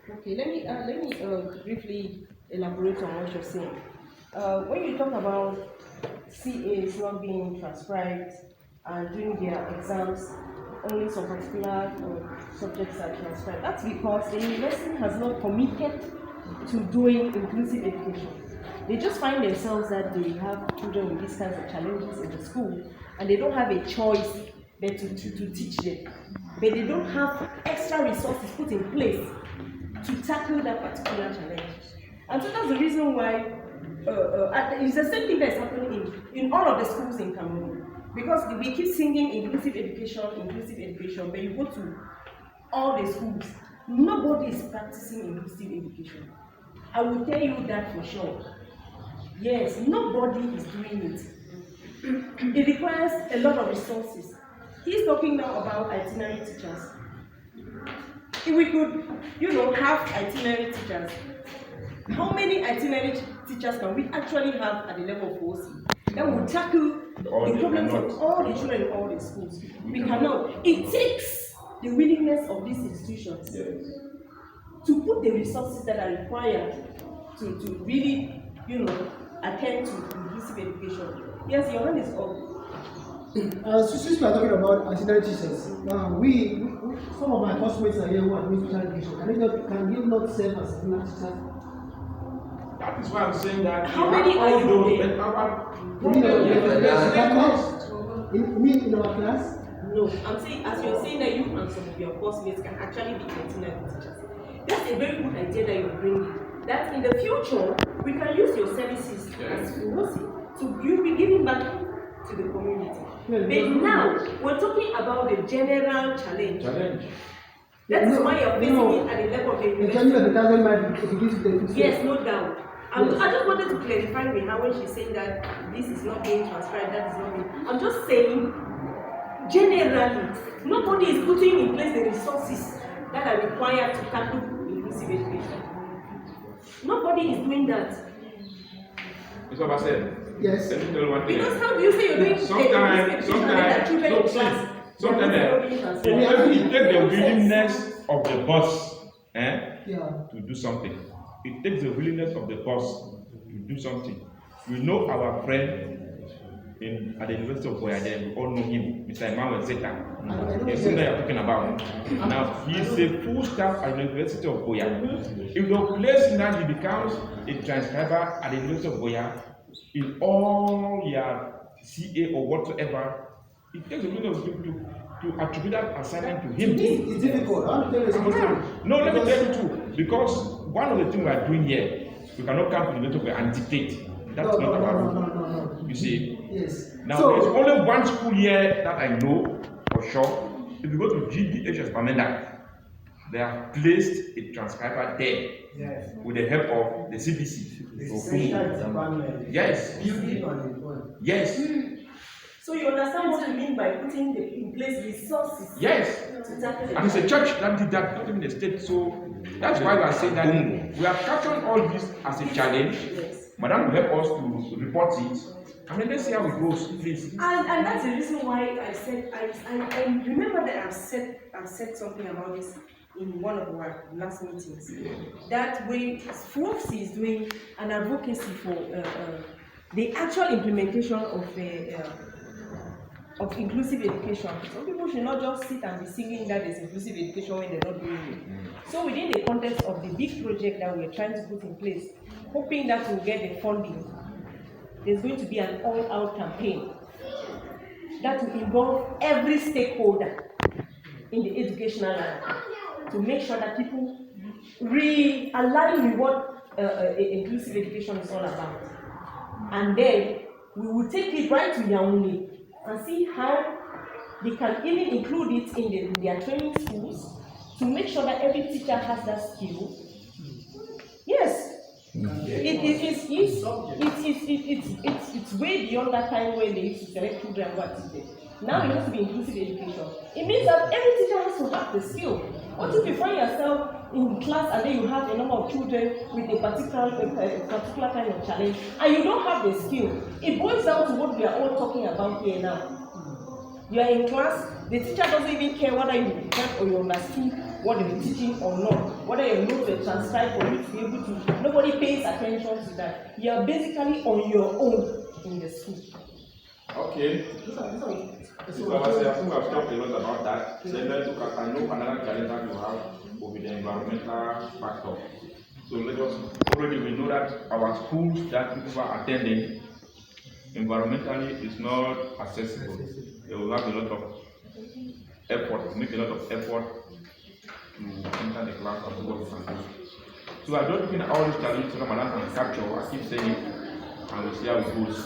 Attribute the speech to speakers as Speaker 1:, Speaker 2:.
Speaker 1: Okay, let me briefly elaborate on what you're saying. When you talk about CAs not being transcribed and during their exams, only some particular subjects are transcribed. That's because the university has not committed to doing inclusive education. They just find themselves that they have children with these kinds of challenges in the school, and they don't have a choice but to teach them. But they don't have extra resources put in place to tackle that particular challenge. And so that's the reason why it's the same thing that's happening in all of the schools in Cameroon. Because we keep singing inclusive education, but you go to all the schools, nobody is practicing inclusive education. I will tell you that for sure. Yes, nobody is doing it. It requires a lot of resources. He's talking now about itinerary teachers. If we could, have itinerary teachers, how many itinerary teachers can we actually have at the level of OC that will tackle the problems of all the children in all the schools? We cannot. It takes the willingness of these institutions to put the resources that are required to really, attend to inclusive education. Yes, your hand is up.
Speaker 2: Since we are talking about itinerary teachers, some of my classmates are here who are doing special education. Can you not serve as itinerary teachers?
Speaker 3: That is why I'm saying that.
Speaker 1: How many are you doing?
Speaker 2: In our class?
Speaker 1: No, I'm saying, as you're saying that you and some of your classmates can actually be itinerary teachers. That's a very good idea that you're bringing. That in the future, we can use your services as Furosi to you be giving back to the community. But now, we're talking about the general challenge. That is why you're facing it at the level of the university. Yes, no doubt. I just wanted to clarify with her when she's saying that this is not being transcribed, that is not being. I'm just saying, generally, nobody is putting in place the resources that are required to tackle inclusive education. Nobody is doing that.
Speaker 3: That's what I said.
Speaker 2: Yes.
Speaker 3: Let me tell you one thing.
Speaker 1: Because how do you say you're doing
Speaker 3: Sometimes you take the willingness of the boss to do something. It takes the willingness of the boss to do something. We know our friend at the University of Boyade, we all know him, Mr. Emmanuel Zeta. You see that you're talking about. Now, he is a full staff at the University of Boyade. If the place now he becomes a transcriber at the University of Boyade, in all your CA or whatsoever, it takes a little of people to attribute that assignment to him.
Speaker 2: It's difficult.
Speaker 3: No, let me tell you too. Because one of the things we are doing here, we cannot come to the middle and dictate. That's not about it. You see?
Speaker 2: Yes.
Speaker 3: Now, there's only one school here that I know for sure. If you go to GDHS Bamenda, they have placed a transcriber there with the help of the CBC. Yes. Yes.
Speaker 1: So you understand what we mean by putting in place resources?
Speaker 3: Yes. And it's a church that did that, not even the state. So that's why we are saying that we are capturing all this as a challenge.
Speaker 1: Yes.
Speaker 3: Madam will help us to report it. And then let's see how it goes, please.
Speaker 1: And that's the reason why I said I remember that I've said something about this in one of our last meetings. That way FUOFSI is doing an advocacy for the actual implementation of inclusive education. Some people should not just sit and be singing that there's inclusive education when they're not doing it. So within the context of the big project that we're trying to put in place, hoping that we'll get the funding, there's going to be an all-out campaign that will involve every stakeholder in the educational line to make sure that people realign with what inclusive education is all about. And then we will take it right to Yaoundé and see how they can even include it in their training schools to make sure that every teacher has that skill. Yes. It's way beyond that time when they used to select children and what teach them. Now it has to be inclusive education. It means that every teacher has to have the skill. What if you find yourself in class and then you have a number of children with a particular kind of challenge and you don't have the skill? It boils down to what we are all talking about here now. You are in class, the teacher doesn't even care whether you heard or you understood what they're teaching or not, whether your notes were transcribed for you to be able to, nobody pays attention to that. You're basically on your own in the school.
Speaker 3: Okay. So I think I've talked a lot about that. Then let's look at, I know another challenge that you have will be the environmental factor. So let us, already we know that our schools that people are attending, environmentally is not accessible. They will have a lot of effort, make a lot of effort to enter the class and do what you can do. So I don't think all these challenges that Madam can capture, I keep saying it, and we'll see how it goes.